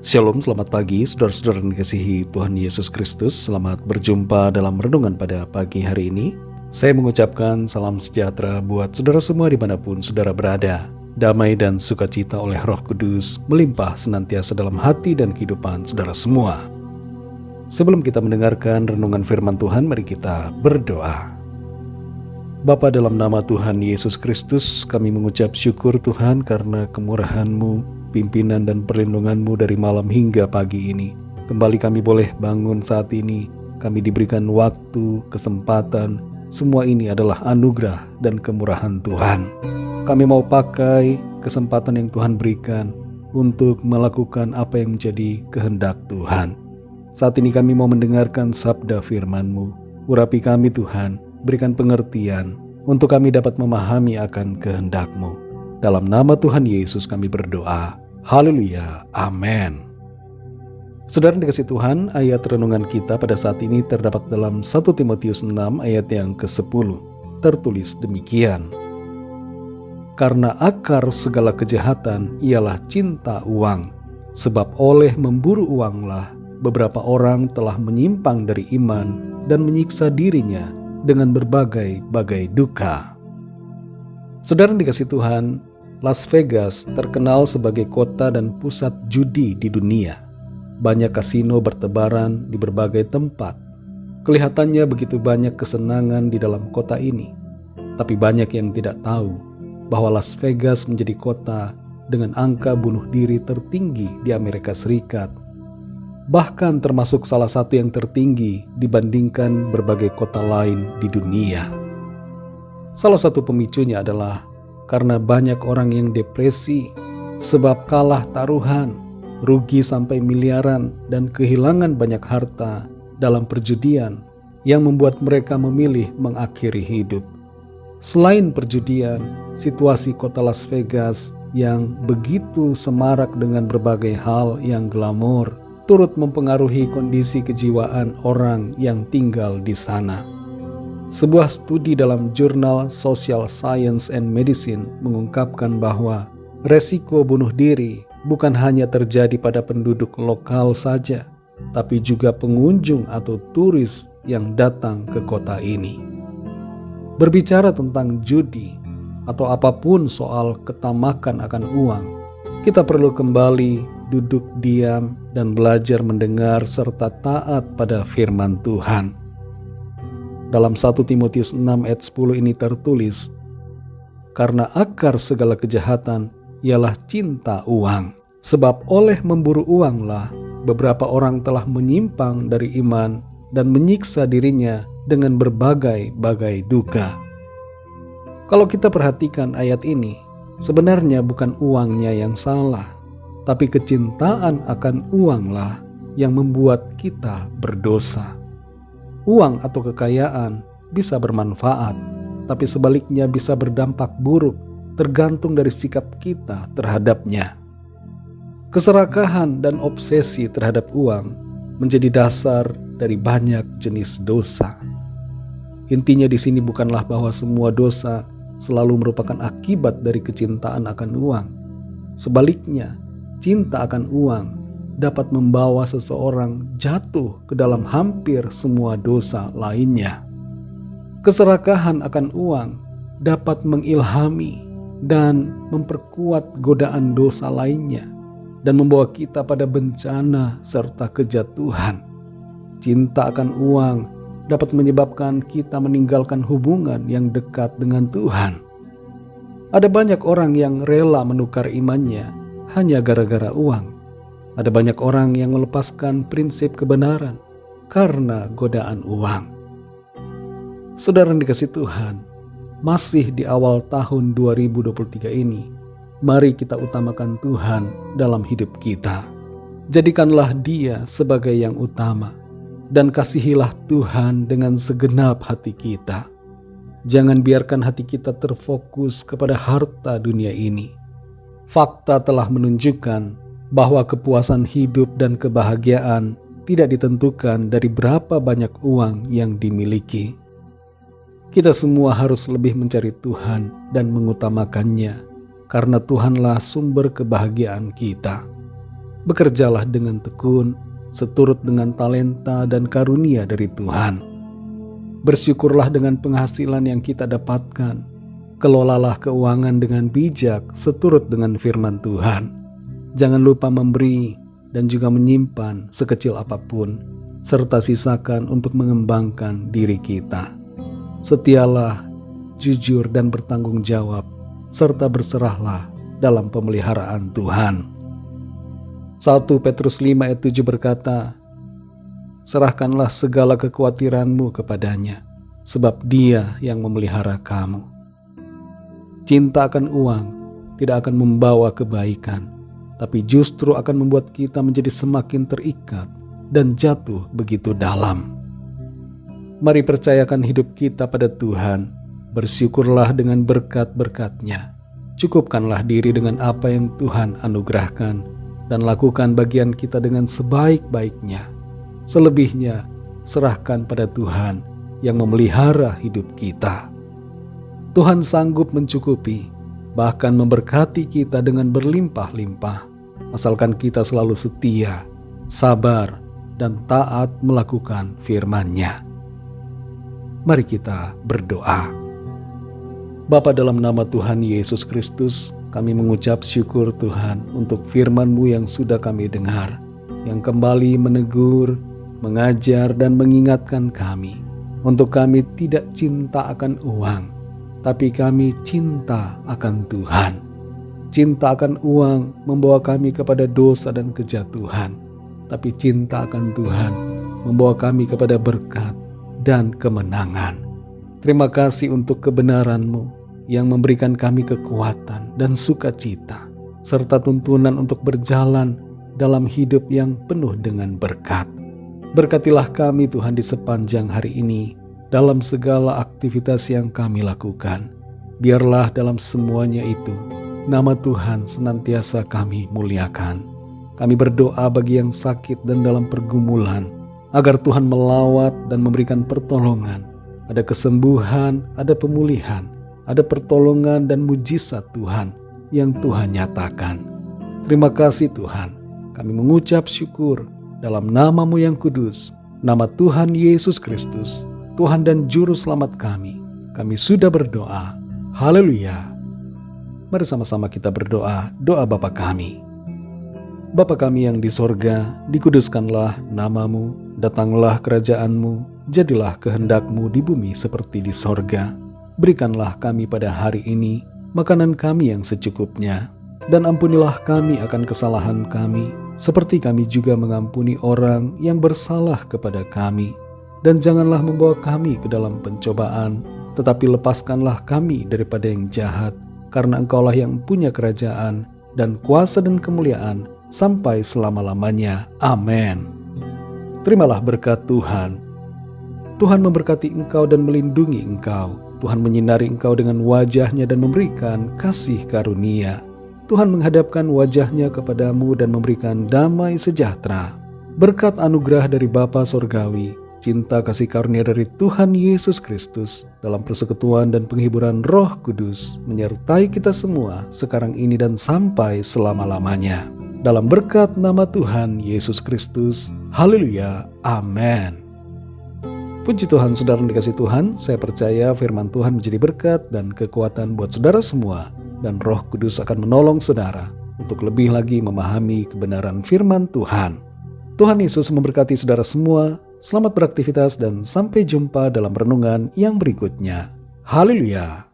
Shalom, selamat pagi saudara-saudara yang dikasihi Tuhan Yesus Kristus. Selamat berjumpa dalam renungan pada pagi hari ini. Saya mengucapkan salam sejahtera buat saudara semua dimanapun saudara berada. Damai dan sukacita oleh Roh Kudus melimpah senantiasa dalam hati dan kehidupan saudara semua. Sebelum kita mendengarkan renungan firman Tuhan, mari kita berdoa. Bapa, dalam nama Tuhan Yesus Kristus, kami mengucap syukur Tuhan karena kemurahan-Mu, pimpinan dan perlindungan-Mu dari malam hingga pagi ini. Kembali kami boleh bangun saat ini. Kami diberikan waktu, kesempatan. Semua ini adalah anugerah dan kemurahan Tuhan. Kami mau pakai kesempatan yang Tuhan berikan untuk melakukan apa yang menjadi kehendak Tuhan. Saat ini kami mau mendengarkan sabda firman-Mu. Urapi kami Tuhan, berikan pengertian untuk kami dapat memahami akan kehendak-Mu. Dalam nama Tuhan Yesus kami berdoa. Haleluya. Amin. Saudara dikasih Tuhan, ayat renungan kita pada saat ini terdapat dalam 1 Timotius 6 ayat yang ke-10. Tertulis demikian. Karena akar segala kejahatan ialah cinta uang, sebab oleh memburu uanglah beberapa orang telah menyimpang dari iman dan menyiksa dirinya dengan berbagai-bagai duka. Saudara dikasih Tuhan, Las Vegas terkenal sebagai kota dan pusat judi di dunia. Banyak kasino bertebaran di berbagai tempat. Kelihatannya begitu banyak kesenangan di dalam kota ini. Tapi banyak yang tidak tahu bahwa Las Vegas menjadi kota dengan angka bunuh diri tertinggi di Amerika Serikat. Bahkan termasuk salah satu yang tertinggi dibandingkan berbagai kota lain di dunia. Salah satu pemicunya adalah karena banyak orang yang depresi sebab kalah taruhan, rugi sampai miliaran, dan kehilangan banyak harta dalam perjudian yang membuat mereka memilih mengakhiri hidup. Selain perjudian, situasi kota Las Vegas yang begitu semarak dengan berbagai hal yang glamor turut mempengaruhi kondisi kejiwaan orang yang tinggal di sana. Sebuah studi dalam jurnal Social Science and Medicine mengungkapkan bahwa resiko bunuh diri bukan hanya terjadi pada penduduk lokal saja, tapi juga pengunjung atau turis yang datang ke kota ini. Berbicara tentang judi atau apapun soal ketamakan akan uang, kita perlu kembali duduk diam dan belajar mendengar serta taat pada firman Tuhan. Dalam 1 Timotius 6 ayat 10 ini tertulis, karena akar segala kejahatan ialah cinta uang. Sebab oleh memburu uanglah beberapa orang telah menyimpang dari iman dan menyiksa dirinya dengan berbagai-bagai duka. Kalau kita perhatikan ayat ini, sebenarnya bukan uangnya yang salah, tapi kecintaan akan uanglah yang membuat kita berdosa. Uang atau kekayaan bisa bermanfaat, tapi sebaliknya bisa berdampak buruk tergantung dari sikap kita terhadapnya. Keserakahan dan obsesi terhadap uang menjadi dasar dari banyak jenis dosa. Intinya di sini bukanlah bahwa semua dosa selalu merupakan akibat dari kecintaan akan uang. Sebaliknya, cinta akan uang dapat membawa seseorang jatuh ke dalam hampir semua dosa lainnya. Keserakahan akan uang dapat mengilhami dan memperkuat godaan dosa lainnya dan membawa kita pada bencana serta kejatuhan. Cinta akan uang dapat menyebabkan kita meninggalkan hubungan yang dekat dengan Tuhan. Ada banyak orang yang rela menukar imannya hanya gara-gara uang. Ada banyak orang yang melepaskan prinsip kebenaran karena godaan uang. Saudara yang dikasihi Tuhan, masih di awal tahun 2023 ini, mari kita utamakan Tuhan dalam hidup kita. Jadikanlah Dia sebagai yang utama dan kasihilah Tuhan dengan segenap hati kita. Jangan biarkan hati kita terfokus kepada harta dunia ini. Fakta telah menunjukkan bahwa kepuasan hidup dan kebahagiaan tidak ditentukan dari berapa banyak uang yang dimiliki. Kita semua harus lebih mencari Tuhan dan mengutamakannya, karena Tuhanlah sumber kebahagiaan kita. Bekerjalah dengan tekun, seturut dengan talenta dan karunia dari Tuhan. Bersyukurlah dengan penghasilan yang kita dapatkan. Kelolalah keuangan dengan bijak, seturut dengan firman Tuhan. Jangan lupa memberi dan juga menyimpan sekecil apapun, serta sisakan untuk mengembangkan diri kita. Setialah, jujur dan bertanggung jawab, serta berserahlah dalam pemeliharaan Tuhan. 1 Petrus 5 ayat 7 berkata, serahkanlah segala kekhawatiranmu kepadanya, sebab Dia yang memelihara kamu. Cinta akan uang tidak akan membawa kebaikan, tapi justru akan membuat kita menjadi semakin terikat dan jatuh begitu dalam. Mari percayakan hidup kita pada Tuhan, bersyukurlah dengan berkat-berkat-Nya, cukupkanlah diri dengan apa yang Tuhan anugerahkan, dan lakukan bagian kita dengan sebaik-baiknya. Selebihnya, serahkan pada Tuhan yang memelihara hidup kita. Tuhan sanggup mencukupi, bahkan memberkati kita dengan berlimpah-limpah, asalkan kita selalu setia, sabar, dan taat melakukan firman-Nya. Mari kita berdoa. Bapa, dalam nama Tuhan Yesus Kristus, kami mengucap syukur Tuhan untuk firman-Mu yang sudah kami dengar, yang kembali menegur, mengajar, dan mengingatkan kami untuk kami tidak cinta akan uang, tapi kami cinta akan Tuhan. Cinta akan uang membawa kami kepada dosa dan kejatuhan, tapi cinta akan Tuhan membawa kami kepada berkat dan kemenangan. Terima kasih untuk kebenaran-Mu yang memberikan kami kekuatan dan sukacita, serta tuntunan untuk berjalan dalam hidup yang penuh dengan berkat. Berkatilah kami Tuhan di sepanjang hari ini, dalam segala aktivitas yang kami lakukan. Biarlah dalam semuanya itu, nama Tuhan senantiasa kami muliakan. Kami berdoa bagi yang sakit dan dalam pergumulan, agar Tuhan melawat dan memberikan pertolongan. Ada kesembuhan, ada pemulihan, ada pertolongan dan mujizat Tuhan yang Tuhan nyatakan. Terima kasih Tuhan, kami mengucap syukur dalam nama-Mu yang kudus, nama Tuhan Yesus Kristus, Tuhan dan Juru Selamat kami. Kami sudah berdoa. Haleluya. Mari sama-sama kita berdoa, doa Bapa kami. Bapa kami yang di sorga, dikuduskanlah nama-Mu, datanglah kerajaan-Mu, jadilah kehendak-Mu di bumi seperti di sorga. Berikanlah kami pada hari ini makanan kami yang secukupnya, dan ampunilah kami akan kesalahan kami, seperti kami juga mengampuni orang yang bersalah kepada kami. Dan janganlah membawa kami ke dalam pencobaan, tetapi lepaskanlah kami daripada yang jahat, karena Engkaulah yang punya kerajaan dan kuasa dan kemuliaan sampai selama-lamanya. Amin. Terimalah berkat Tuhan. Tuhan memberkati engkau dan melindungi engkau. Tuhan menyinari engkau dengan wajah-Nya dan memberikan kasih karunia. Tuhan menghadapkan wajah-Nya kepadamu dan memberikan damai sejahtera. Berkat anugerah dari Bapa Sorgawi, cinta kasih karunia dari Tuhan Yesus Kristus, dalam persekutuan dan penghiburan Roh Kudus, menyertai kita semua sekarang ini dan sampai selama-lamanya. Dalam berkat nama Tuhan Yesus Kristus. Haleluya. Amin. Puji Tuhan, saudara yang dikasihi Tuhan, saya percaya firman Tuhan menjadi berkat dan kekuatan buat saudara semua, dan Roh Kudus akan menolong saudara untuk lebih lagi memahami kebenaran firman Tuhan. Tuhan Yesus memberkati saudara semua. Selamat beraktivitas dan sampai jumpa dalam renungan yang berikutnya. Haleluya.